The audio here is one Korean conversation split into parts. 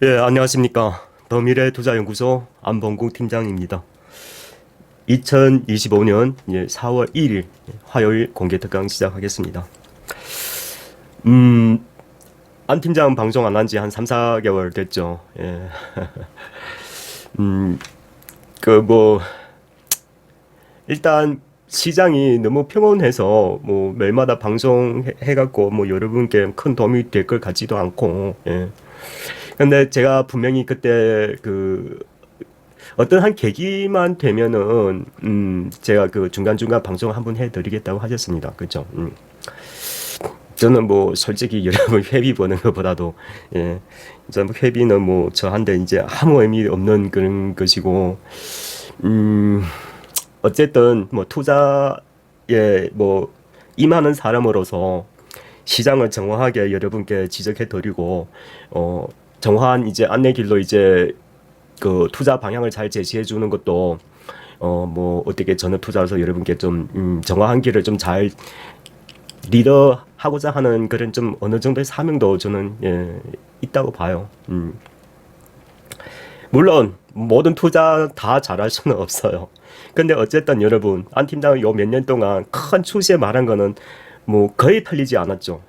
예, 안녕하십니까. 더미래투자연구소 안봉국 팀장입니다. 2025년 4월 1일 화요일 공개 특강 시작하겠습니다. 음, 안 팀장 방송 안 한 지 한 3, 4개월 됐죠. 예. 음, 뭐, 일단 시장이 너무 평온해서 뭐 매일마다 방송해갖고 뭐 여러분께 큰 도움이 될 것 같지도 않고, 예. 근데 제가 분명히 그때 어떤 한 계기만 되면은 제가 그 중간중간 방송 한번 해드리겠다고 하셨습니다. 그죠? 저는 뭐 솔직히 여러분 회비 버는 것보다도 예, 저는 회비는 뭐 저한테 이제 아무 의미 없는 그런 것이고 음 어쨌든 뭐 투자에 뭐 임하는 사람으로서 시장을 정확하게 여러분께 지적해드리고 정확한 이제 안내길로 이제 그 투자 방향을 잘 제시해 주는 것도 뭐 어떻게 저는 투자해서 여러분께 좀 정확한 길을 좀 잘 리더하고자 하는 그런 좀 어느 정도의 사명도 저는 있다고 봐요. 물론 모든 투자 다 잘할 수는 없어요. 근데 어쨌든 여러분 안 팀장은 요 몇 년 동안 큰 추세 말한 거는 뭐 거의 틀리지 않았죠.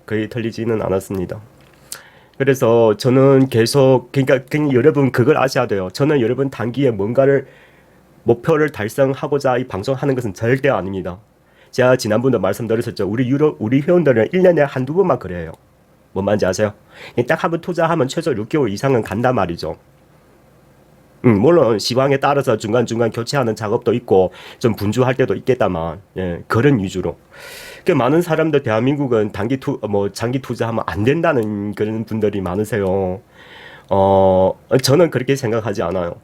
거의 틀리지는 않았습니다. 그래서 저는 계속 그러니까 그냥 여러분 그걸 아셔야 돼요. 저는 여러분 단기에 뭔가를 목표를 달성하고자 이 방송하는 것은 절대 아닙니다. 제가 지난번도 말씀드렸었죠. 우리 회원들은 1년에 한두 번만 그래요. 뭔 말인지 아세요? 딱 한 번 투자하면 최소 6개월 이상은 간단 말이죠. 물론 시황에 따라서 중간중간 교체하는 작업도 있고 좀 분주할 때도 있겠다만 그런 위주로. 그 많은 사람들 대한민국은 장기 투자하면 안 된다는 그런 분들이 많으세요. 저는 그렇게 생각하지 않아요.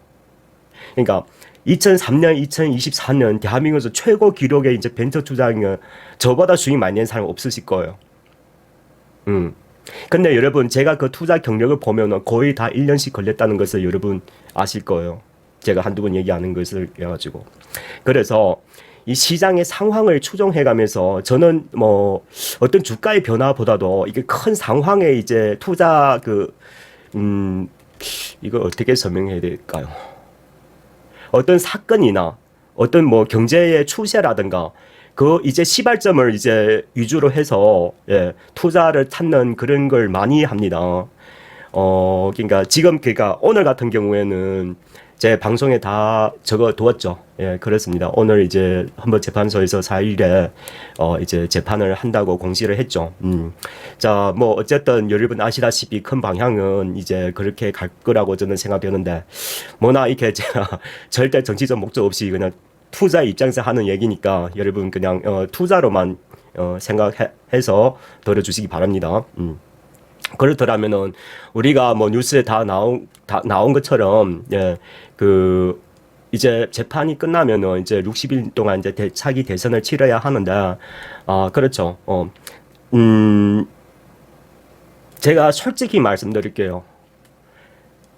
그러니까 2003년, 2024년 대한민국에서 최고 기록의 이제 벤처 투자는 저보다 수익 많이 낸 사람 없으실 거예요. 음. 근데 여러분 제가 그 투자 경력을 보면은 거의 다 1년씩 걸렸다는 것을 여러분 아실 거예요. 제가 한두 번 얘기하는 것을 해가지고. 그래서 이 시장의 상황을 추종해 가면서 저는 뭐 어떤 주가의 변화보다도 이게 큰 상황에 이제 이거 어떻게 설명해야 될까요? 어떤 사건이나 어떤 뭐 경제의 추세라든가 그 이제 시발점을 이제 위주로 해서 투자를 찾는 그런 걸 많이 합니다. 그러니까 지금 그러니까 오늘 같은 경우에는 제 방송에 다 적어 두었죠. 예, 그렇습니다. 오늘 이제 헌법재판소에서 4일에 이제 재판을 한다고 공시를 했죠. 자, 뭐 어쨌든 여러분 아시다시피 큰 방향은 이제 그렇게 갈 거라고 저는 생각되는데 뭐나 이렇게 제가 절대 정치적 목적 없이 그냥 투자 입장에서 하는 얘기니까 여러분 그냥 투자로만 생각해서 들어주시기 바랍니다. 그렇더라면은 우리가 뭐 뉴스에 다 나온 것처럼 이제 재판이 끝나면은 이제 60일 동안 이제 차기 대선을 치러야 하는데 그렇죠. 제가 솔직히 말씀드릴게요.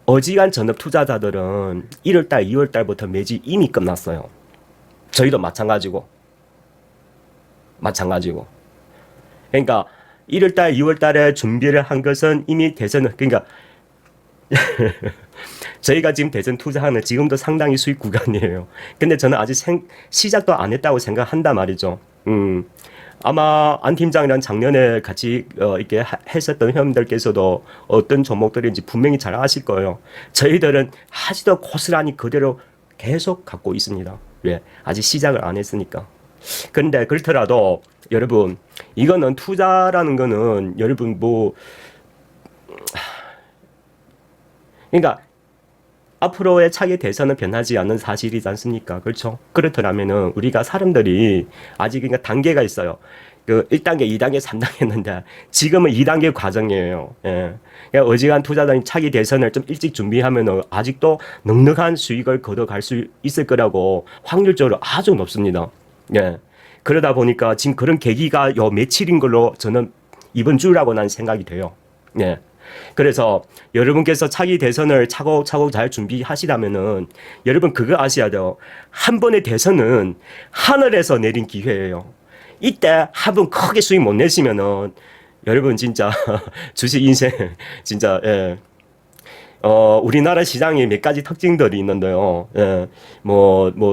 어지간 전업 투자자들은 1월달, 2월달부터 매지 이미 끝났어요. 저희도 마찬가지고. 그러니까 1월달, 2월달에 준비를 한 것은 이미 대선을 그러니까 저희가 지금 대선 투자하는 지금도 상당히 수익 구간이에요. 근데 저는 아직 시작도 안 했다고 생각한단 말이죠. 아마 안 팀장이랑 작년에 같이 이렇게 했었던 회원들께서도 어떤 종목들인지 분명히 잘 아실 거예요. 저희들은 아직도 고스란히 그대로 계속 갖고 있습니다. 왜? 아직 시작을 안 했으니까. 근데 그렇더라도 여러분 이거는 투자라는 거는 여러분 뭐 그러니까 앞으로의 차기 대선은 변하지 않는 사실이지 않습니까? 그렇죠? 그렇더라면은 우리가 사람들이 아직 그러니까 단계가 있어요. 그 1단계, 2단계, 3단계 했는데 지금은 2단계 과정이에요. 예. 그러니까 어지간 투자자인 차기 대선을 좀 일찍 준비하면은 아직도 넉넉한 수익을 거둬갈 수 있을 거라고 확률적으로 아주 높습니다. 예. 그러다 보니까 지금 그런 계기가 요 며칠인 걸로 저는 이번 주라고 난 생각이 돼요. 예. 그래서 여러분께서 차기 대선을 차곡차곡 잘 준비하시다면은 여러분 그거 아셔야 돼요. 한 번의 대선은 하늘에서 내린 기회예요. 이때 한 번 크게 수익 못 내시면은 여러분 진짜 주식 인생 진짜 우리나라 시장에 몇 가지 특징들이 있는데요. 예,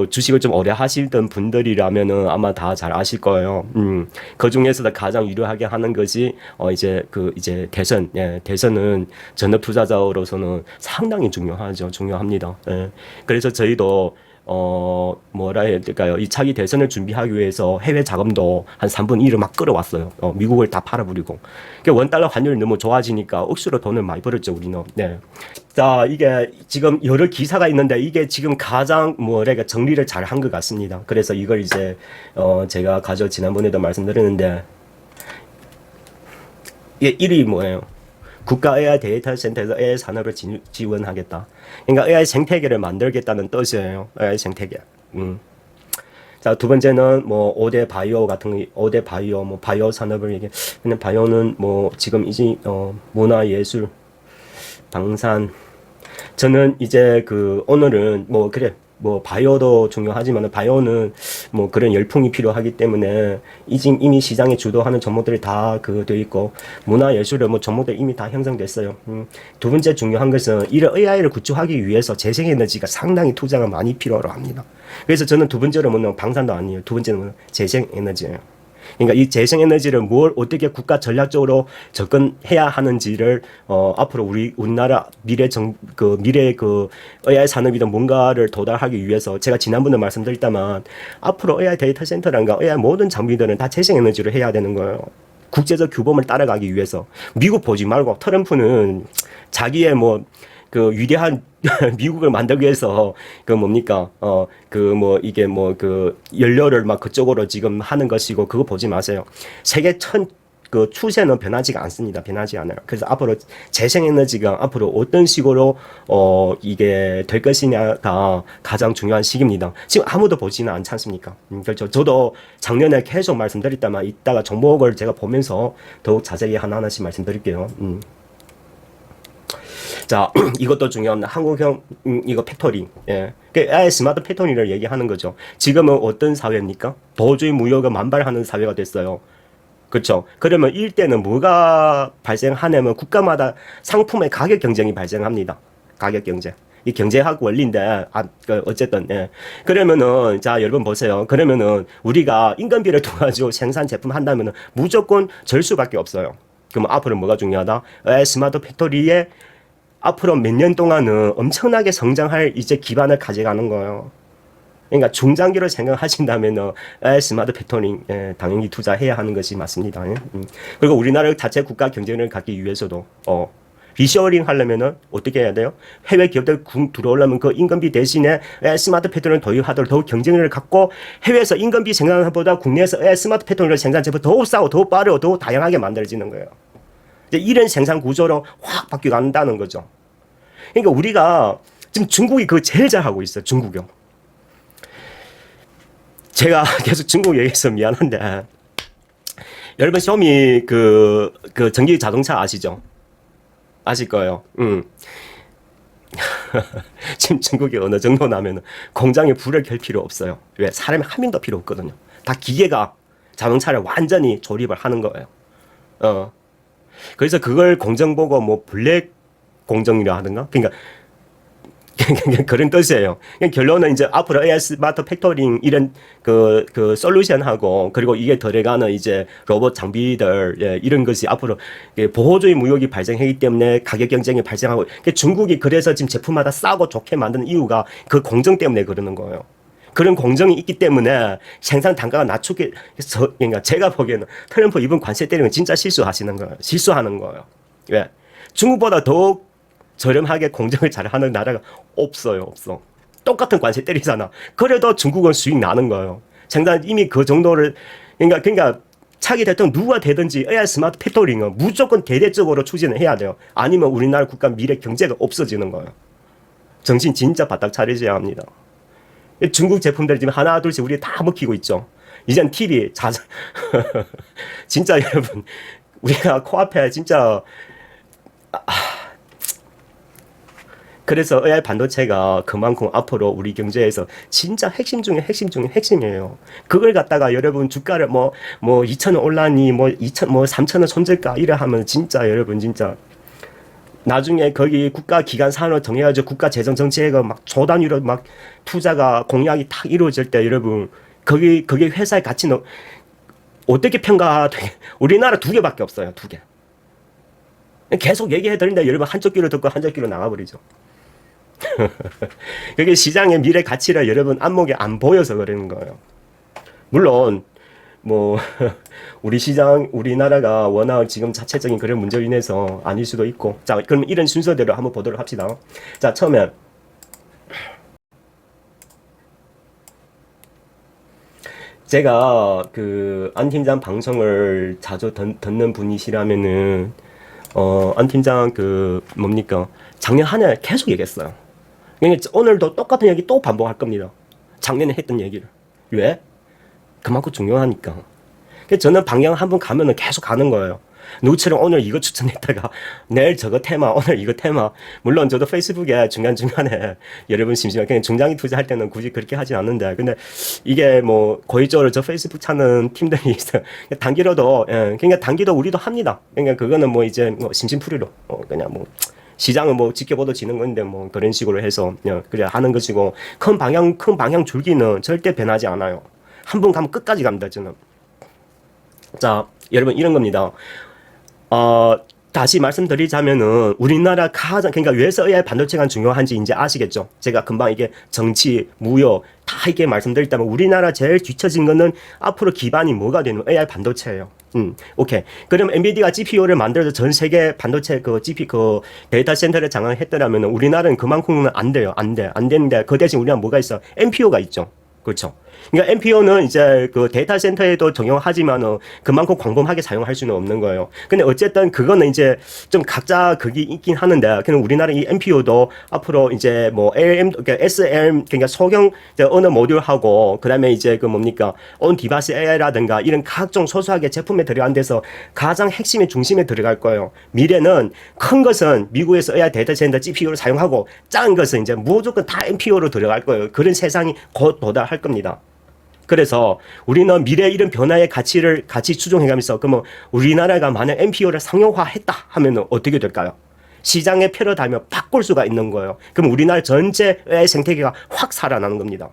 주식을 좀 오래 하시던 분들이라면은 아마 다 잘 아실 거예요. 그 중에서도 가장 유리하게 하는 것이, 이제 대선, 예, 대선은 전업 투자자로서는 상당히 중요하죠. 중요합니다. 예. 그래서 저희도 뭐라 해야 될까요? 이 차기 대선을 준비하기 위해서 해외 자금도 한 3분 1을 막 끌어왔어요. 미국을 다 팔아버리고. 그러니까 원달러 환율이 너무 좋아지니까 억수로 돈을 많이 벌었죠, 우리는. 네. 자, 이게 지금 여러 기사가 있는데 이게 지금 가장 정리를 잘 한 것 같습니다. 그래서 이걸 이제, 제가 지난번에도 말씀드렸는데, 이게 1위 뭐예요? 국가 AI 데이터 센터에서 AI 산업을 지원하겠다. 그러니까 AI 생태계를 만들겠다는 뜻이에요. AI 생태계. 자, 두 번째는 5대 바이오 같은 5대 바이오 바이오 산업을 얘기해. 근데 바이오는 지금 이제 문화 예술 방산 저는 이제 오늘은 바이오도 중요하지만 바이오는 그런 열풍이 필요하기 때문에 이미 시장에 주도하는 종목들이 다 돼 있고 문화예술은 종목들 이미 다 형성됐어요. 두 번째 중요한 것은 이런 AI를 구축하기 위해서 재생에너지가 상당히 투자가 많이 필요로 합니다. 그래서 저는 두 번째로 방산도 아니에요. 두 번째는 재생에너지예요. 그러니까 이 재생에너지를 어떻게 국가 전략적으로 접근해야 하는지를 앞으로 우리나라 미래 AI 산업이든 뭔가를 도달하기 위해서 제가 지난번에 말씀드렸다만 앞으로 AI 데이터 센터란가 AI 모든 장비들은 다 재생에너지를 해야 되는 거예요. 국제적 규범을 따라가기 위해서. 미국 보지 말고 트럼프는 자기의 위대한 미국을 만들기 위해서 연료를 막 그쪽으로 지금 하는 것이고 그거 보지 마세요. 세계 추세는 변하지가 않습니다. 변하지 않아요. 그래서 앞으로 재생에너지가 앞으로 어떤 식으로 이게 될 것이냐가 가장 중요한 시기입니다. 지금 아무도 보지는 않지 않습니까? 그렇죠. 저도 작년에 계속 말씀드렸다만 이따가 종목을 제가 보면서 더욱 자세히 하나하나씩 말씀드릴게요. 자, 이것도 중요한 한국형 이거 팩토리. 예. AI 스마트 팩토리를 얘기하는 거죠. 지금은 어떤 사회입니까? 도주의 무역을 만발하는 사회가 됐어요. 그렇죠. 그러면 이때는 뭐가 발생하냐면 국가마다 상품의 가격 경쟁이 발생합니다. 가격 경쟁. 이 경제학 원리인데 어쨌든 예. 그러면은 자 여러분 보세요. 그러면은 우리가 인건비를 도와주고 생산 제품 한다면은 무조건 절 수밖에 없어요. 그럼 앞으로 뭐가 중요하다? AI 스마트 팩토리에 앞으로 몇 년 동안은 엄청나게 성장할 이제 기반을 가져가는 거예요. 그러니까 중장기로 생각하신다면은 스마트 팩토리 당연히 투자해야 하는 것이 맞습니다. 그리고 우리나라 자체 국가 경쟁력을 갖기 위해서도 리쇼어링 하려면은 어떻게 해야 돼요? 해외 기업들 들어오려면 그 인건비 대신에 스마트 팩토리를 도입하도록 더욱 경쟁력을 갖고 해외에서 인건비 생산하는 것보다 국내에서 스마트 팩토리를 생산제품 더욱 싸고 더욱 빠르고 더욱 다양하게 만들어지는 거예요. 이제 이런 생산 구조로 확 바뀌어간다는 거죠. 그러니까 우리가 지금 중국이 그거 제일 잘하고 있어요. 중국이요. 제가 계속 중국 얘기해서 미안한데 여러분 샤오미 전기 자동차 아시죠? 아실 거예요. 지금 중국이 어느 정도 나면 공장에 불을 켤 필요 없어요. 왜? 사람이 한 명도 필요 없거든요. 다 기계가 자동차를 완전히 조립을 하는 거예요. 그래서 그걸 공정 보고 블랙 공정이라 하든가 그러니까 그런 뜻이에요. 결론은 이제 앞으로 AI 스마트 팩토링 이런 솔루션하고 그리고 이게 들어가는 이제 로봇 장비들 이런 것이 앞으로 보호주의 무역이 발생하기 때문에 가격 경쟁이 발생하고 중국이 그래서 지금 제품마다 싸고 좋게 만드는 이유가 그 공정 때문에 그러는 거예요. 그런 공정이 있기 때문에 생산 단가가 낮추게 그러니까 제가 보기에는 트럼프 이번 관세 때리면 진짜 실수하는 거예요. 왜? 중국보다 더 저렴하게 공정을 잘하는 나라가 없어. 똑같은 관세 때리잖아. 그래도 중국은 수익 나는 거예요. 생산 이미 그 정도를 그러니까 차기 대통령 누가 되든지 AI 스마트 팩토링은 무조건 대대적으로 추진을 해야 돼요. 아니면 우리나라 국가 미래 경제가 없어지는 거예요. 정신 진짜 바짝 차리셔야 합니다. 중국 제품들 지금 하나 둘씩 우리 다 먹히고 있죠. 이젠 TV 진짜 여러분 우리가 코앞에 진짜 그래서 AI 반도체가 그만큼 앞으로 우리 경제에서 진짜 핵심 중에 핵심이에요. 그걸 갖다가 여러분 주가를 2,000원 올라니 3,000원 손절가 이래 하면 진짜 여러분 진짜 나중에 거기 국가 기관 산업 정해가지고 국가 재정 정책가 막 조단위로 막 투자가 공약이 탁 이루어질 때 여러분 거기 회사의 가치는 어떻게 평가되게 우리나라 두 개밖에 없어요. 두 개. 계속 얘기해 드린다 여러분 한쪽 귀로 듣고 한쪽 귀로 나가버리죠. 그게 시장의 미래 가치를 여러분 안목에 안 보여서 그러는 거예요. 물론 뭐 우리 시장 우리나라가 워낙 지금 자체적인 그런 문제로 인해서 아닐 수도 있고 자 그럼 이런 순서대로 한번 보도록 합시다. 자 처음에 제가 그 안 팀장 방송을 자주 듣는 분이시라면은 안 팀장 그 뭡니까 작년 한 해 계속 얘기했어요. 그러니까 오늘도 똑같은 얘기 또 반복할 겁니다. 작년에 했던 얘기를. 왜? 그만큼 중요하니까. 그래서 저는 방향 한번 가면은 계속 가는 거예요. 누구처럼 오늘 이거 추천했다가 내일 저거 테마, 오늘 이거 테마. 물론 저도 페이스북에 중간중간에 여러분 심심하게 그냥 중장기 투자할 때는 굳이 그렇게 하진 않는데 근데 이게 뭐 고의적으로 저 페이스북 찾는 팀들이 있어요. 단기로도 그러니까 단기도 우리도 합니다. 그러니까 그거는 뭐 이제 뭐 심심풀이로 그냥 뭐 시장은 뭐 지켜봐도 지는 건데 뭐 그런 식으로 해서 그래 하는 것이고 큰 방향 줄기는 절대 변하지 않아요. 한 번 가면 끝까지 갑니다 저는. 자 여러분 이런 겁니다. 다시 말씀드리자면은 우리나라 가장 그러니까 왜서 AI 반도체가 중요한지 이제 아시겠죠? 제가 금방 이게 정치, 무역 다 이게 말씀드렸다면 우리나라 제일 뒤처진 거는 앞으로 기반이 뭐가 되는 AI 반도체예요. 오케이. 그럼 엔비디아가 GPU를 만들어서 전 세계 반도체 그 GPU 그 데이터 센터를 장악했더라면 우리나라는 그만큼은 안 돼요. 안 되는데 그 대신 우리나라 뭐가 있어? NPU가 있죠. 그렇죠. 그러니까 NPU는 이제 그 데이터 센터에도 적용하지만은 그만큼 광범하게 사용할 수는 없는 거예요. 근데 어쨌든 그거는 이제 좀 각자 그게 있긴 하는데, 그냥 우리나라 이 NPU도 앞으로 이제 뭐 LM, 그러니까 SLM, 그러니까 소형 언어 모듈하고, 그 다음에 이제 그 뭡니까, 온 디바이스 AI라든가 이런 각종 소소하게 제품에 들어간 데서 가장 핵심의 중심에 들어갈 거예요. 미래는 큰 것은 미국에서 AI 데이터 센터 GPU를 사용하고, 작은 것은 이제 무조건 다 NPU로 들어갈 거예요. 그런 세상이 곧 도달할 겁니다. 그래서 우리는 미래 이런 변화의 가치를 같이 추종해가면서 그러면 우리나라가 만약 NPO를 상용화했다 하면 어떻게 될까요? 시장의 패러다임을 바꿀 수가 있는 거예요. 그럼 우리나라 전체의 생태계가 확 살아나는 겁니다.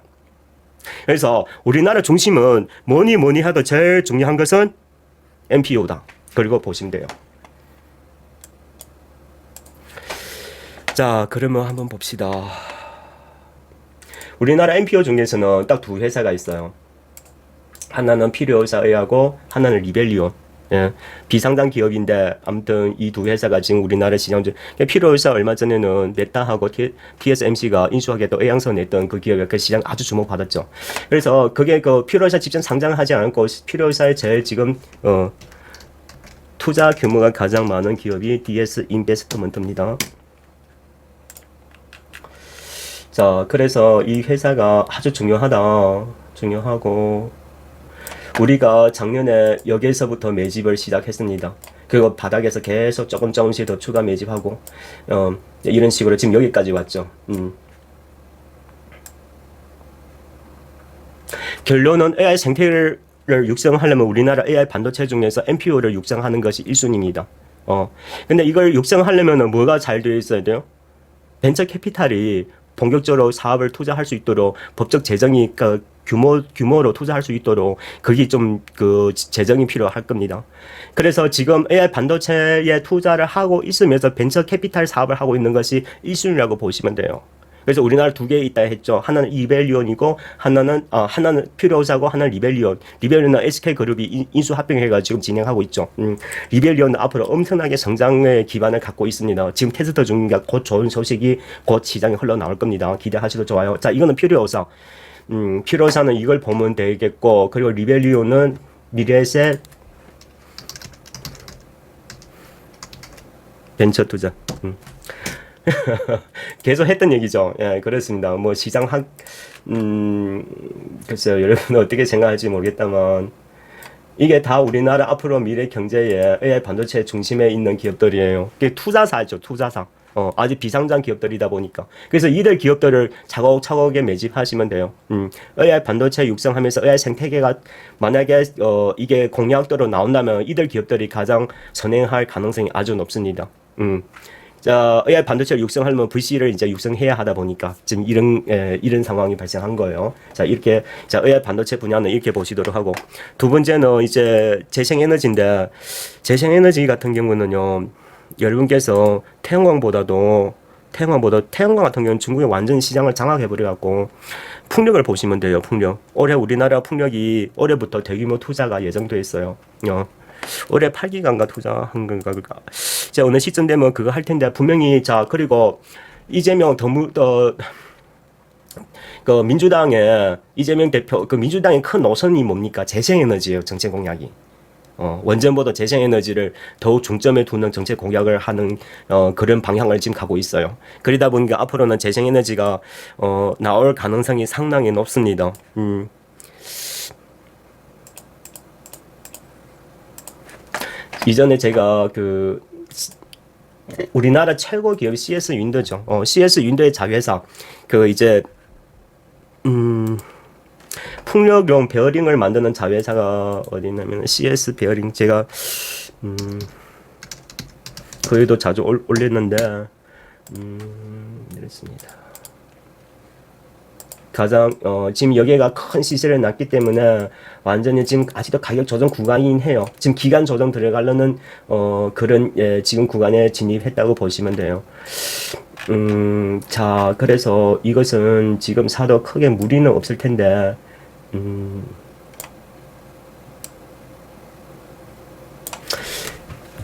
그래서 우리나라 중심은 뭐니 하도 제일 중요한 것은 NPO다. 그리고 보시면 돼요. 자, 그러면 한번 봅시다. 우리나라 NPO 중에서는 딱 두 회사가 있어요. 하나는 필요회사하고 하나는 리벨리온. 예, 비상장 기업인데 아무튼 이 두 회사가 지금 우리나라 시장 중 필요회사 얼마 전에는 메타하고 TSMC가 인수하겠다고 애양서 냈던 그 기업이 그 시장 아주 주목받았죠. 그래서 그게 그 필요회사 직접 상장하지 않고 필요회사의 제일 지금 투자 규모가 가장 많은 기업이 DS 인베스트먼트입니다. 자, 그래서 이 회사가 아주 중요하고 우리가 작년에 여기에서부터 매집을 시작했습니다. 그리고 바닥에서 계속 조금씩 더 추가 매집하고 이런 식으로 지금 여기까지 왔죠. 결론은 AI 생태를 육성하려면 우리나라 AI 반도체 중에서 NPU를 육성하는 것이 1순위입니다. 근데 이걸 육성하려면 뭐가 잘 되어 있어야 돼요? 벤처 캐피탈이 본격적으로 사업을 투자할 수 있도록 법적 재정이 그 규모로 투자할 수 있도록 그게 좀 그 재정이 필요할 겁니다. 그래서 지금 AI 반도체에 투자를 하고 있으면서 벤처 캐피탈 사업을 하고 있는 것이 1순위라고 보시면 돼요. 그래서 우리나라 두 개 있다 했죠. 하나는 리벨리온이고 하나는 필요회사고 하나는 리벨리온. 리벨리온은 SK그룹이 인수 합병해가 지금 진행하고 있죠. 리벨리온은 앞으로 엄청나게 성장의 기반을 갖고 있습니다. 지금 테스트 중이니까 곧 좋은 소식이 곧 시장에 흘러나올 겁니다. 기대하셔도 좋아요. 자, 이거는 필요회사. 필요회사는 이걸 보면 되겠고, 그리고 리벨리온은 미래에셋 벤처 투자. 계속 했던 얘기죠. 예, 그렇습니다. 뭐 시장 글쎄요, 여러분 어떻게 생각할지 모르겠다만 이게 다 우리나라 앞으로 미래 경제에 AI 반도체 중심에 있는 기업들이에요. 이게 투자사죠, 투자사. 아직 비상장 기업들이다 보니까. 그래서 이들 기업들을 차곡차곡에 매집하시면 돼요. AI 반도체 육성하면서 AI 생태계가 만약에 이게 공약대로 나온다면 이들 기업들이 가장 선행할 가능성이 아주 높습니다. 자, AI 반도체를 육성하려면 VC를 이제 육성해야 하다 보니까 지금 이런 상황이 발생한 거예요. 자, 이렇게, 자, AI 반도체 분야는 이렇게 보시도록 하고, 두 번째는 이제 재생에너지인데, 재생에너지 같은 경우는요, 여러분께서 태양광 같은 경우는 중국이 완전 시장을 장악해버려갖고, 풍력을 보시면 돼요, 풍력. 올해 우리나라 풍력이 올해부터 대규모 투자가 예정돼 있어요. 올해 8기가인가 투자한 건가 그니까 제가 어느 시점 되면 그거 할 텐데 분명히 자 그리고 이재명 그 민주당의 이재명 대표 그 민주당의 큰 노선이 뭡니까? 재생에너지예요. 정책 공약이. 원전보다 재생에너지를 더욱 중점에 두는 정책 공약을 하는 그런 방향을 지금 가고 있어요. 그러다 보니까 앞으로는 재생에너지가 나올 가능성이 상당히 높습니다. 이전에 제가 그 우리나라 최고 기업 CS 윈도죠. CS 윈도의 자회사 그 이제 풍력용 베어링을 만드는 자회사가 어디 있냐면 CS 베어링 제가 거기도 자주 올렸는데 이렇습니다. 가장 지금 여기가 큰 시세를 났기 때문에 완전히 지금 아직도 가격 조정 구간이긴 해요. 지금 기간 조정 들어가려는 그런 지금 구간에 진입했다고 보시면 돼요. 자 그래서 이것은 지금 사도 크게 무리는 없을 텐데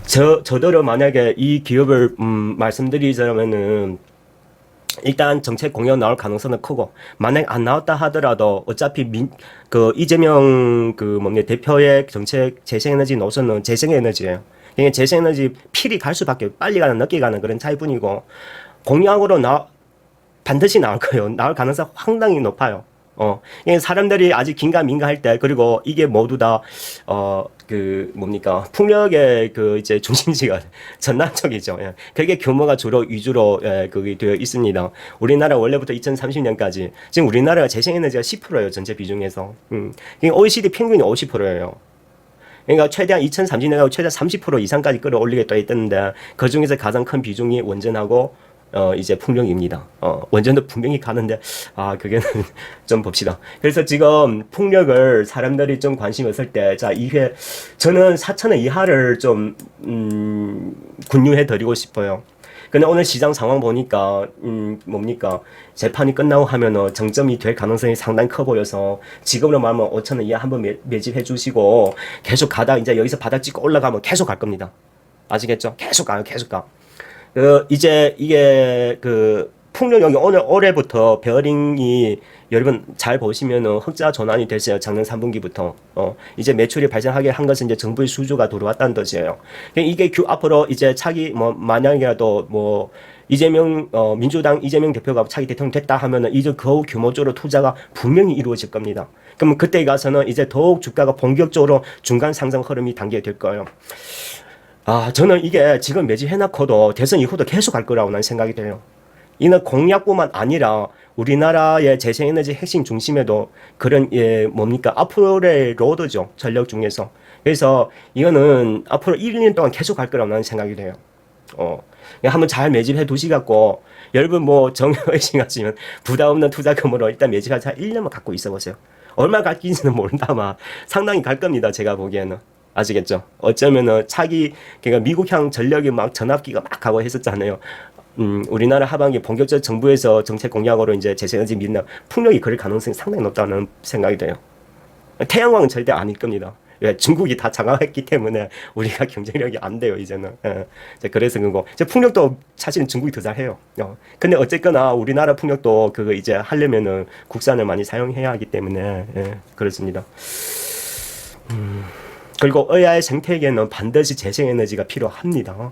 저더러 만약에 이 기업을 말씀드리자면은 일단 정책 공약 나올 가능성은 크고 만약 안 나왔다 하더라도 어차피 그 이재명 그 대표의 정책 재생에너지 노선은 재생에너지예요. 그러니까 재생에너지 필히 갈 수밖에 빨리 가는 늦게 가는 그런 차이뿐이고 공약으로 반드시 나올 거예요. 나올 가능성 상당히 높아요. 사람들이 아직 긴가민가 할 때, 그리고 이게 모두 다, 풍력의 이제 중심지가 전남 쪽이죠. 예. 그게 규모가 위주로, 그게 되어 있습니다. 우리나라 원래부터 2030년까지, 지금 우리나라가 재생에너지가 10%예요, 전체 비중에서. 그러니까 OECD 평균이 50%예요. 그러니까 최대한 2030년까지 최대 30% 이상까지 끌어올리겠다 했는데, 그 중에서 가장 큰 비중이 원전하고, 이제 풍력입니다. 원전도 분명히 가는데, 그게는 좀 봅시다. 그래서 지금 풍력을 사람들이 좀 관심 없을 때, 자, 저는 4,000원 이하를 좀, 군유해 드리고 싶어요. 근데 오늘 시장 상황 보니까, 재판이 끝나고 하면은 정점이 될 가능성이 상당히 커 보여서, 지금으로 말하면 5,000원 이하 한번 매집해 주시고, 계속 가다 이제 여기서 바닥 찍고 올라가면 계속 갈 겁니다. 아시겠죠? 계속 가요, 계속 가. 이제 이게 풍력이 올해부터 베어링이 여러분 잘 보시면은 흑자 전환이 됐어요. 작년 3분기부터. 이제 매출이 발생하게 한 것은 이제 정부의 수주가 들어왔다는 뜻이에요. 이게 앞으로 이제 차기 만약이라도 민주당 이재명 대표가 차기 대통령 됐다 하면은 이제 더욱 규모적으로 투자가 분명히 이루어질 겁니다. 그럼 그때 가서는 이제 더욱 주가가 본격적으로 중간 상승 흐름이 단계될 거예요. 저는 이게 지금 매집해놓고도 대선 이후도 계속 갈 거라고 난 생각이 돼요. 이는 공약뿐만 아니라 우리나라의 재생에너지 핵심 중심에도 그런, 앞으로의 로드죠. 전력 중에서. 그래서 이거는 앞으로 1, 2년 동안 계속 갈 거라고 나는 생각이 돼요. 한번 잘 매집해 두시갖고, 여러분 정의의식하시면 부담 없는 투자금으로 일단 매집하자 1년만 갖고 있어 보세요. 얼마 갈지는 모른다만 상당히 갈 겁니다. 제가 보기에는. 아시겠죠? 어쩌면은 그러니까 미국향 전력이 막 전압기가 막 가고 했었잖아요. 우리나라 하반기 본격적 정부에서 정책 공약으로 이제 재생에너지 민나 풍력이 그럴 가능성이 상당히 높다는 생각이 돼요. 태양광은 절대 아닐 겁니다. 왜? 중국이 다 장악했기 때문에 우리가 경쟁력이 안 돼요, 이제는. 그래서 그거. 풍력도 사실은 중국이 더 잘해요. 근데 어쨌거나 우리나라 풍력도 그거 이제 하려면은 국산을 많이 사용해야 하기 때문에, 그렇습니다. 그리고 AI 생태계는 반드시 재생에너지가 필요합니다.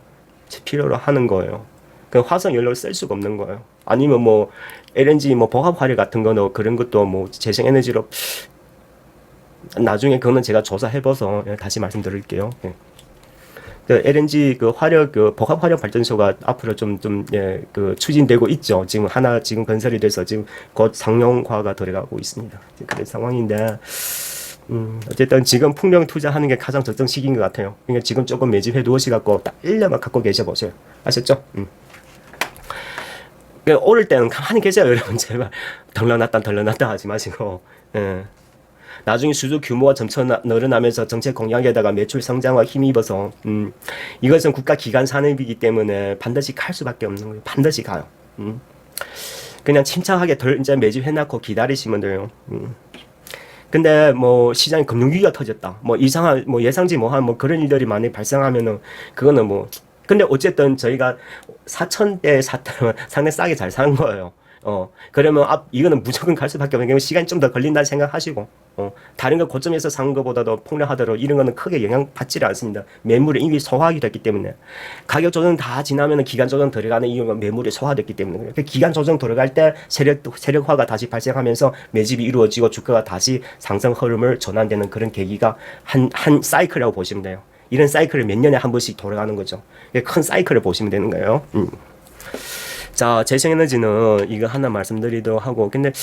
필요로 하는 거예요. 그 화석 연료를 쓸 수가 없는 거예요. 아니면 LNG 복합 화력 같은 거는 그런 것도 재생에너지로 나중에 그거는 제가 조사해봐서 다시 말씀드릴게요. LNG 복합 화력 발전소가 앞으로 추진되고 있죠. 지금 건설이 돼서 지금 곧 상용화가 들어가고 있습니다. 그런 상황인데. 어쨌든 지금 풍력 투자하는 게 가장 적정 시기인 것 같아요. 그러니까 지금 조금 매집해 두시갖고 딱 1년만 갖고 계셔 보세요. 아셨죠? 오를 때는 가만히 계세요, 여러분. 제발. 덜러났다 하지 마시고. 예. 나중에 수주 규모가 점차 늘어나면서 정책 공약에다가 매출 성장과 힘입어서, 이것은 국가 기관 산업이기 때문에 반드시 갈 수밖에 없는 거예요. 반드시 가요. 그냥 침착하게 이제 매집해놓고 기다리시면 돼요. 근데 뭐 시장에 금융위기가 터졌다. 뭐 이상한 뭐 예상치 못한 뭐 그런 일들이 많이 발생하면은 그거는 뭐 근데 어쨌든 저희가 4,000대 사태는 상당히 싸게 잘 산 거예요. 그러면 이거는 무조건 갈 수밖에 없는 게 시간이 좀 더 걸린다 생각하시고, 다른 거 고점에서 산 거보다도 폭락하도록 이런 거는 크게 영향 받지를 않습니다. 매물이 이미 소화하게 됐기 때문에. 가격 조정 다 지나면은 기간 조정 들어가는 이유가 매물이 소화됐기 때문에. 그 기간 조정 들어갈 때 세력화가 다시 발생하면서 매집이 이루어지고 주가가 다시 상승 흐름을 전환되는 그런 계기가 한 사이클이라고 보시면 돼요. 이런 사이클을 몇 년에 한 번씩 돌아가는 거죠. 큰 사이클을 보시면 되는 거예요. 자, 재생에너지는 이거 하나 말씀드리도록 하고, 근데,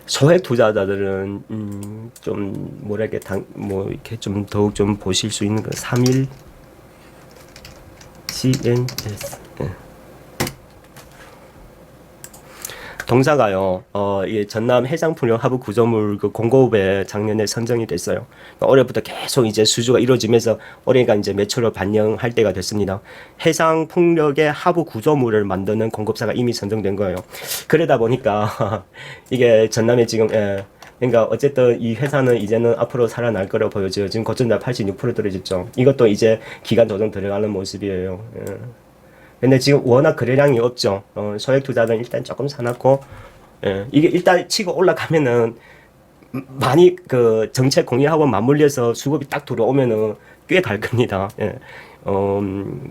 소액 투자자들은 좀 뭐랄까 뭐 이렇게 좀 더욱 좀 보실 수 있는 거 31 CNS 동사가요. 이 전남 해상풍력 하부 구조물 그 공고업에 작년에 선정이 됐어요. 올해부터 계속 이제 수주가 이루어지면서 올해가 이제 매출을 반영할 때가 됐습니다. 해상풍력의 하부 구조물을 만드는 공급사가 이미 선정된 거예요. 그러다 보니까 이게 전남에 지금 그러니까 어쨌든 이 회사는 이제는 앞으로 살아날 거라고 보여져요. 지금 고점자 86% 떨어졌죠. 이것도 이제 기간 조정 들어가는 모습이에요. 근데 지금 워낙 거래량이 없죠. 소액 투자는 일단 조금 사놨고, 이게 일단 치고 올라가면은 많이 그 정책 공약하고 맞물려서 수급이 딱 들어오면은 꽤 갈 겁니다.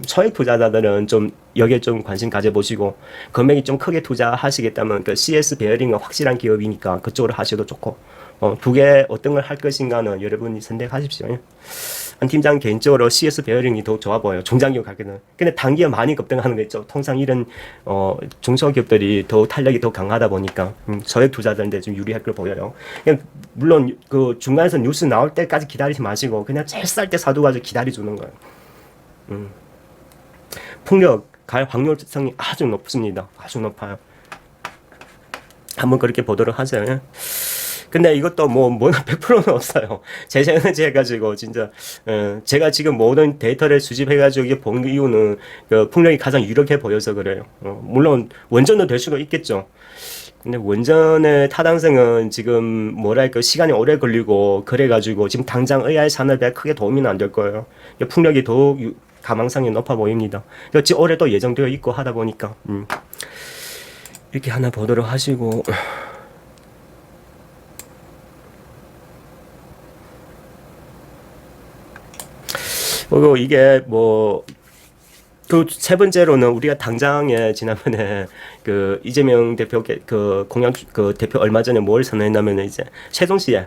소액 투자자들은 좀 여기에 좀 관심 가져보시고 금액이 좀 크게 투자하시겠다면 그 CS 베어링은 확실한 기업이니까 그쪽으로 하셔도 좋고, 두 개 어떤 걸 할 것인가는 여러분이 선택하십시오. 한 팀장 개인적으로 CS 베어링이 더욱 좋아 보여요. 중장기업 가게는. 근데 단기에 많이 급등하는 거 있죠. 통상 이런 중소기업들이 더 탄력이 더 강하다 보니까 소액 투자자들한테 좀 유리할 걸 보여요. 그냥 물론 그 중간에서 뉴스 나올 때까지 기다리지 마시고 그냥 제일 쌀 때 사두가지고 기다려주는 거예요. 풍력 갈 확률성이 아주 높습니다. 아주 높아요. 한번 그렇게 보도록 하세요. 근데 이것도 뭐 100%는 없어요. 재생에너지 해가지고 진짜 제가 지금 모든 데이터를 수집해가지고 이게 본 이유는 그 풍력이 가장 유력해 보여서 그래요. 물론 원전도 될 수가 있겠죠. 근데 원전의 타당성은 지금 뭐랄까 시간이 오래 걸리고 그래가지고 지금 당장 AI 산업에 크게 도움은 안 될 거예요. 풍력이 더욱 가망성이 높아 보입니다. 지금 올해 또 예정되어 있고 하다 보니까 이렇게 하나 보도록 하시고. 그리고 이게 뭐 그 세 번째로는 우리가 당장에 지난번에 그 이재명 대표께 그 공약 그 대표 얼마 전에 뭘 선언했냐면은 이제 세종시에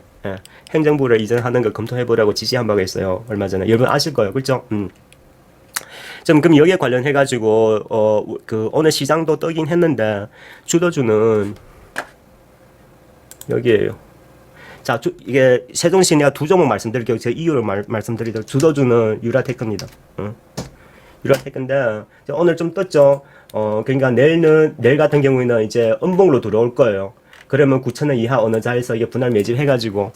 행정부를 이전하는 걸 검토해보라고 지시한 바가 있어요. 얼마 전에 여러분 아실 거예요, 그렇죠? 좀 그럼 여기에 관련해 가지고 그 오늘 시장도 뜨긴 했는데 주도주는 여기에요. 자, 이게 세종시 내가 두 종목 말씀드릴게요. 제 이유를 말씀드리도록 주도주는 유라테크입니다. 유라테크인데 오늘 좀 떴죠. 그러니까 내일 같은 경우에는 이제 음봉으로 들어올 거예요. 그러면 9,000원 이하 어느 자리에서 이게 분할 매집해가지고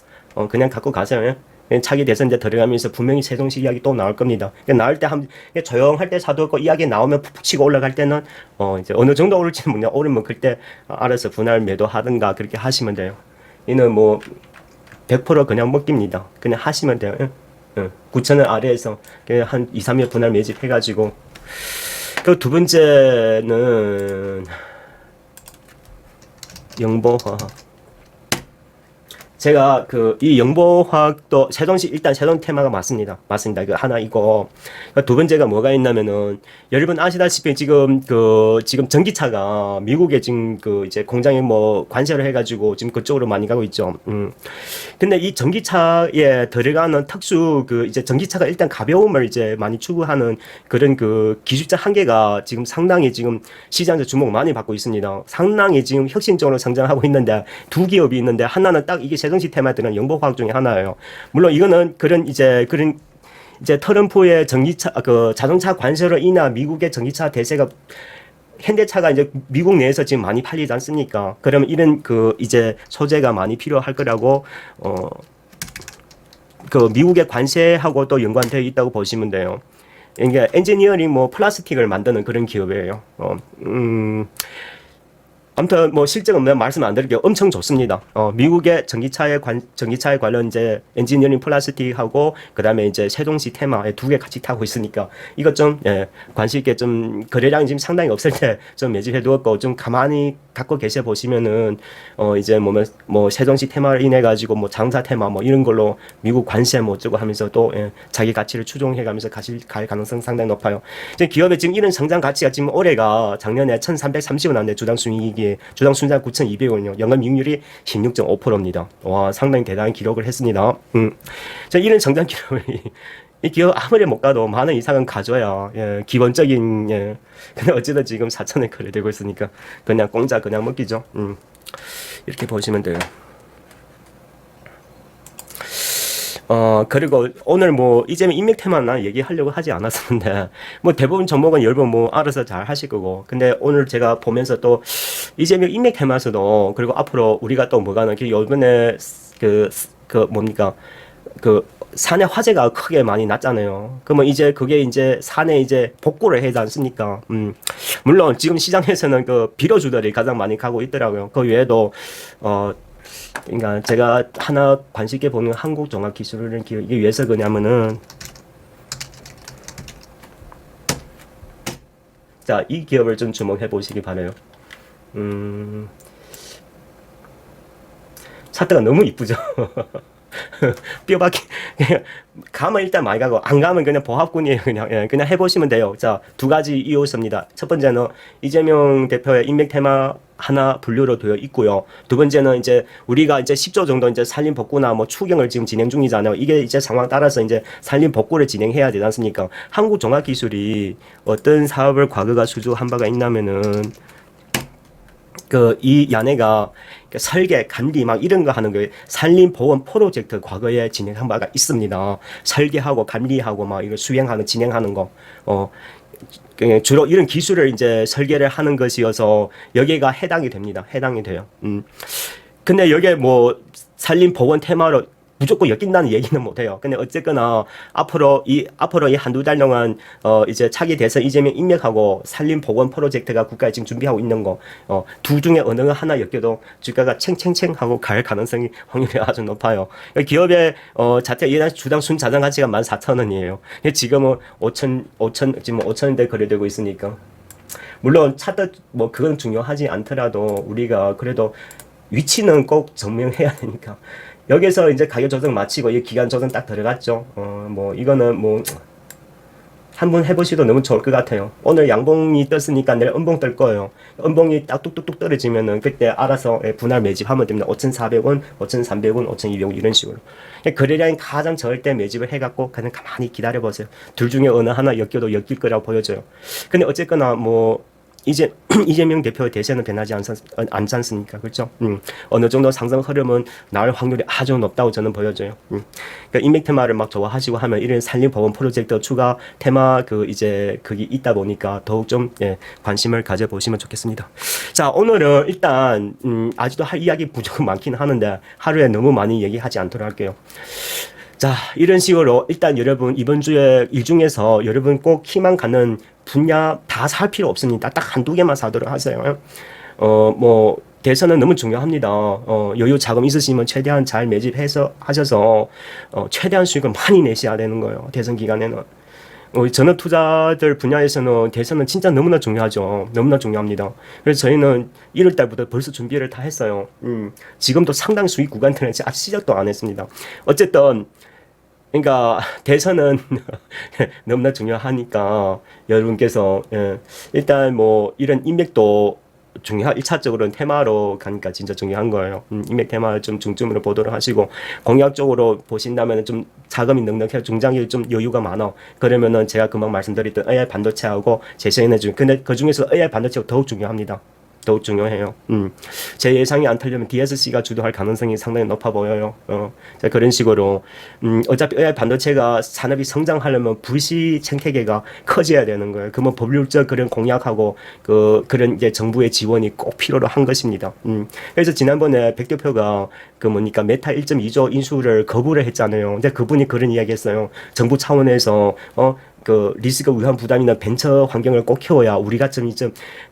그냥 갖고 가세요. 차기 대선 이제 들어가면서 분명히 세종시 이야기 또 나올 겁니다. 나올 때 조용할 때 사두고 이야기 나오면 푹푹 치고 올라갈 때는 이제 어느 정도 오를지는 모르겠는데 오르면 그때 알아서 분할 매도하든가 그렇게 하시면 돼요. 이는 뭐 100% 그냥 먹깁니다. 그냥 하시면 돼요. 9,000원 아래에서 그냥 한 2, 3일 분할 매집 해가지고. 그 두 번째는 영보화학. 제가 그 이 영보화학도 세종시 일단 세종 테마가 맞습니다. 맞습니다. 그 하나 이거 두 번째가 뭐가 있냐면은 여러분 아시다시피 지금 전기차가 미국에 지금 그 이제 공장에 뭐 관세를 해가지고 지금 그쪽으로 많이 가고 있죠. 근데 이 전기차에 들어가는 특수 그 이제 전기차가 일단 가벼움을 이제 많이 추구하는 그런 그 기술적 한계가 지금 상당히 지금 시장에서 주목을 많이 받고 있습니다. 상당히 지금 혁신적으로 성장하고 있는데 두 기업이 있는데 하나는 딱 이게 세종시 테마에 드는 영보화학 중에 하나예요. 물론 이거는 그런 이제 트럼프의 자동차 관세로 인한 미국의 전기차 대세가 현대차가 이제 미국 내에서 지금 많이 팔리지 않습니까? 그러면 이런 그 이제 소재가 많이 필요할 거라고 그 미국의 관세하고 또 연관되어 있다고 보시면 돼요. 그러니까 엔지니어링 뭐 플라스틱을 만드는 그런 기업이에요. 아무튼 뭐 실적은 말씀 안 드릴게요. 엄청 좋습니다. 미국의 전기차에 관련 이제 엔지니어링 플라스틱하고 그다음에 이제 세종시 테마 두 개 같이 타고 있으니까 이것 좀 관심 있게 좀 거래량이 지금 상당히 없을 때 좀 매집해 두었고 좀 가만히 갖고 계셔 보시면은 이제 뭐 세종시 테마를 인해 가지고 뭐 장사 테마 뭐 이런 걸로 미국 관세 뭐 어쩌고 하면서 또 자기 가치를 추종해 가면서 갈 가능성 상당히 높아요. 이제 기업의 지금 이런 성장 가치가 지금 올해가 작년에 1,330원 한데 주당 순이익이 주당 순이익 9,200원이요. 연간 이익률이 16.5%입니다. 와, 상당히 대단한 기록을 했습니다. 자, 이런 성장 기록을 이 기업 아무리 못 가도 만 원 이상은 가져야 기본적인 근데 어쨌든 지금 4,000원 거래되고 있으니까 그냥 공짜 그냥 먹기죠. 이렇게 보시면 돼요. 그리고 오늘 뭐 이재명 인맥 테마나 얘기하려고 하지 않았었는데 뭐 대부분 종목은 여러분 뭐 알아서 잘 하실 거고 근데 오늘 제가 보면서 또 이재명 인맥 테마에서도 그리고 앞으로 우리가 또 뭐가 나게 요번에 뭡니까 산에 화재가 크게 많이 났잖아요. 그러면 이제 그게 이제 산에 이제 복구를 해야 되지 않습니까? 물론 지금 시장에서는 그 비료주들이 가장 많이 가고 있더라고요. 그 외에도 그러니까 제가 하나 관심 있게 보는 한국종합기술은 이게 왜 서 그냐면은 자, 이 기업을 좀 주목해 보시기 바라요. 차트가 너무 이쁘죠. 뼈밖에 가면 일단 많이 가고 안 가면 그냥 보합군이에요. 그냥 해보시면 돼요. 자, 두 가지 이유였습니다. 첫 번째는 이재명 대표의 인맥 테마 하나 분류로 되어 있고요. 두 번째는 이제 우리가 이제 10조 정도 이제 산림 복구나 뭐 추경을 지금 진행 중이잖아요. 이게 이제 상황 따라서 이제 산림 복구를 진행해야 되지 않습니까? 한국종합기술이 어떤 사업을 과거가 수주한 바가 있냐면은 이 야네가 설계, 감리 막 이런 거 하는 거 산림 보원 프로젝트 과거에 진행한 바가 있습니다. 설계하고 감리하고 막 이거 수행하는 진행하는 거. 주로 이런 기술을 이제 설계를 하는 것이어서 여기가 해당이 됩니다. 해당이 돼요. 근데 여기에 뭐 산림 보원 테마로 무조건 엮인다는 얘기는 못해요. 근데 어쨌거나 앞으로 이 한두 달 동안 이제 차기 대선 이재명 인맥하고 산림 보건 프로젝트가 국가에 지금 준비하고 있는 거 두 중에 어느 하나 엮여도 주가가 챙챙챙 하고 갈 가능성이 확률이 아주 높아요. 기업의 자체 주당 순자산 가치가 14,000원이에요. 지금은 5,000원대 거래되고 있으니까 물론 차트 뭐 그건 중요하지 않더라도 우리가 그래도 위치는 꼭 증명해야 되니까. 여기서 이제 가격 조정 마치고 이 기간 조정 딱 들어갔죠. 뭐 이거는 뭐 한번 해보시도 너무 좋을 것 같아요. 오늘 양봉이 떴으니까 내일 음봉 뜰 거예요. 음봉이 딱 뚝뚝뚝 떨어지면은 그때 알아서 분할 매집하면 됩니다. 5,400원, 5,300원, 5,200원 이런 식으로. 거래량이 가장 적을 때 매집을 해갖고 그냥 가만히 기다려보세요. 둘 중에 어느 하나 엮여도 엮일 거라고 보여져요. 근데 어쨌거나 뭐 이재명 대표의 대세는 변하지 않지 않습니까? 그렇죠? 어느 정도 상승 흐름은 나올 확률이 아주 높다고 저는 보여져요. 그러니까 인맥 테마를 막 좋아하시고 하면 이런 산림 보건 프로젝트 추가 테마 이제 그게 있다 보니까 더욱 좀 관심을 가져보시면 좋겠습니다. 자, 오늘은 일단 아직도 할 이야기 무조건 많긴 하는데 하루에 너무 많이 얘기하지 않도록 할게요. 자, 이런 식으로 일단 여러분 이번 주에 일 중에서 여러분 꼭 희망 가는 분야 다 살 필요 없습니다. 딱 한두 개만 사도록 하세요. 뭐 대선은 너무 중요합니다. 여유 자금 있으시면 최대한 잘 매집해서 하셔서 최대한 수익을 많이 내셔야 되는 거예요. 대선 기간에는. 전업 투자들 분야에서는 대선은 진짜 너무나 중요하죠. 너무나 중요합니다. 그래서 저희는 1월 달부터 벌써 준비를 다 했어요. 지금도 상당 수익 구간들은 아직 시작도 안 했습니다. 어쨌든 그러니까 대선은 너무나 중요하니까 여러분께서 일단 뭐 이런 인맥도 중요한 1차적으로는 테마로 가니까 진짜 중요한 거예요. 인맥 테마를 좀 중점으로 보도록 하시고 공약적으로 보신다면 좀 자금이 넉넉해 중장기 좀 여유가 많아. 그러면은 제가 금방 말씀드렸던 AI 반도체하고 재생에너지 근데 그 중에서 AI 반도체가 더욱 중요합니다. 더욱 중요해요. 제 예상이 안 틀리면 DSC가 주도할 가능성이 상당히 높아 보여요. 자, 그런 식으로 어차피 AI 반도체가 산업이 성장하려면 불시 생태계가 커져야 되는 거예요. 그러면 법률적 그런 공약하고 그런 이제 정부의 지원이 꼭 필요로 한 것입니다. 그래서 지난번에 백 대표가 그 뭐니까 메타 1.2조 인수를 거부를 했잖아요. 근데 그분이 그런 이야기했어요. 정부 차원에서 그 리스크 위험 부담이나 벤처 환경을 꼭 키워야 우리가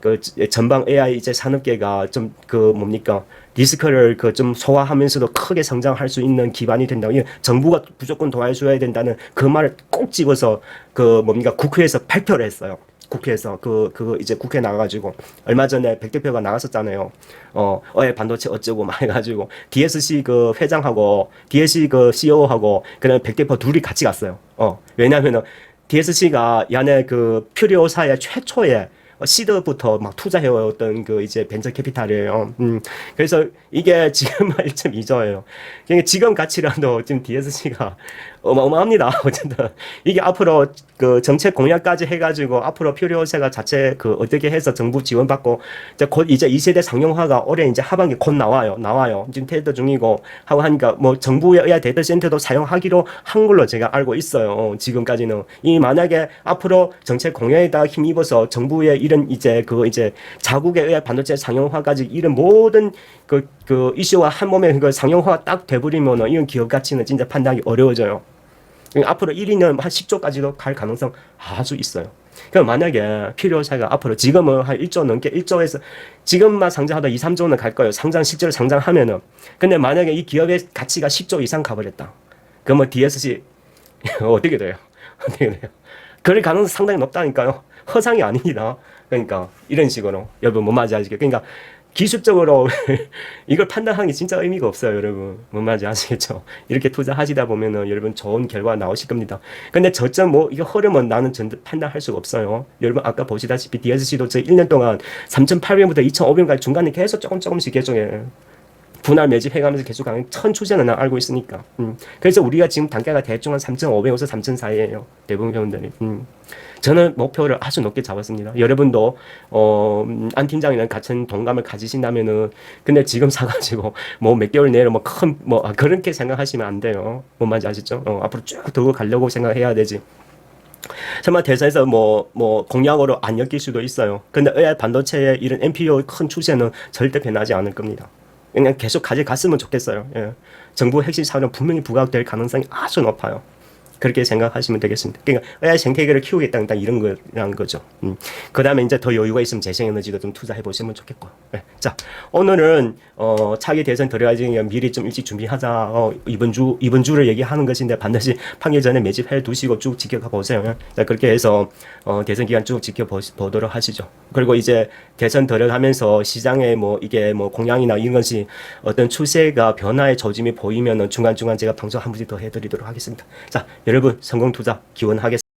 그 전방 AI 이제 산업계가 좀 그 뭡니까 리스크를 그 좀 소화하면서도 크게 성장할 수 있는 기반이 된다고 정부가 무조건 도와줘야 된다는 그 말을 꼭 집어서 그 뭡니까 국회에서 발표를 했어요. 국회에서 이제 국회 나가가지고 얼마 전에 백 대표가 나갔었잖아요. 반도체 어쩌고 막 해가지고 DSC 그 회장하고 DSC 그 CEO하고 그다음에 백 대표 둘이 같이 갔어요. 왜냐면은 DSC가 야네 그 퓨리오사의 최초의 시드부터 막 투자해왔던 그 이제 벤처 캐피탈이에요. 그래서 이게 지금 1.2조예요. 그러니까 지금 가치라도 지금 DSC가 어마어마합니다. 어쨌든 이게 앞으로 그 정책 공약까지 해가지고 앞으로 퓨리오사가 자체 그 어떻게 해서 정부 지원받고 이제 곧 이제 2세대 상용화가 올해 이제 하반기 곧 나와요. 지금 테스트 중이고 하고 하니까 뭐 정부에 의한 데이터 센터도 사용하기로 한 걸로 제가 알고 있어요. 지금까지는 이 만약에 앞으로 정책 공약에다 힘입어서 정부의 이런 이제 이제 자국에 의한 반도체 상용화까지 이런 모든 그 이슈와 한 몸에 그 상용화가 딱 돼버리면은 이런 기업 가치는 진짜 판단하기 어려워져요. 앞으로 1위는 한 10조까지도 갈 가능성 아주 있어요. 그럼 만약에 필요사가 앞으로 지금은 한 1조 넘게 1조에서 지금만 상장하다 2, 3조는 갈 거예요. 실제로 상장하면은. 근데 만약에 이 기업의 가치가 10조 이상 가버렸다. 그러면 DSC 어떻게 돼요? 어떻게 돼요? 그럴 가능성 상당히 높다니까요. 허상이 아닙니다. 그러니까 이런 식으로 여러분 뭐 말인지 아시겠죠? 그러니까 기술적으로 이걸 판단하는 게 진짜 의미가 없어요, 여러분. 뭔 말인지 아시겠죠? 이렇게 투자하시다 보면은 여러분 좋은 결과 나오실 겁니다. 근데 저점 뭐 이거 흐름은 나는 판단할 수가 없어요. 여러분 아까 보시다시피 DSC도 저 1년 동안 3,800원부터 2,500원까지 중간에 계속 조금씩 계속 분할 매집해가면서 계속 가는 천 추세는 난 알고 있으니까. 그래서 우리가 지금 단가가 대충 한 3,500에서 3,000 사이에요. 대부분 회원들이. 저는 목표를 아주 높게 잡았습니다. 여러분도 안 팀장이랑 같은 동감을 가지신다면은 근데 지금 사가지고 뭐 몇 개월 내로 뭐 큰 뭐 그렇게 생각하시면 안 돼요. 뭔 말인지 아시죠? 앞으로 쭉 들고 가려고 생각해야 되지. 정말 대사에서 뭐 공약으로 안 엮일 수도 있어요. 근데 AI 반도체의 이런 NPU 큰 추세는 절대 변하지 않을 겁니다. 그냥 계속 가져갔으면 좋겠어요. 예. 정부 핵심 사업은 분명히 부각될 가능성이 아주 높아요. 그렇게 생각하시면 되겠습니다. 그러니까 AI 생태계를 키우겠다, 이런 거란 거죠. 그 다음에 이제 더 여유가 있으면 재생에너지도 좀 투자해 보시면 좋겠고. 네. 자, 오늘은 차기 대선 들어가기 전에 미리 좀 일찍 준비하자. 이번 주를 얘기하는 것인데 반드시 판결 전에 매집해 두시고 쭉 지켜가 보세요. 자, 그렇게 해서 대선 기간 쭉 지켜보도록 하시죠. 그리고 이제 대선 들어가면서 시장에 뭐 이게 뭐 공약이나 이런 것이 어떤 추세가 변화의 조짐이 보이면은 중간중간 제가 방송 한 번씩 더 해드리도록 하겠습니다. 자, 여러분 성공 투자 기원하겠습니다.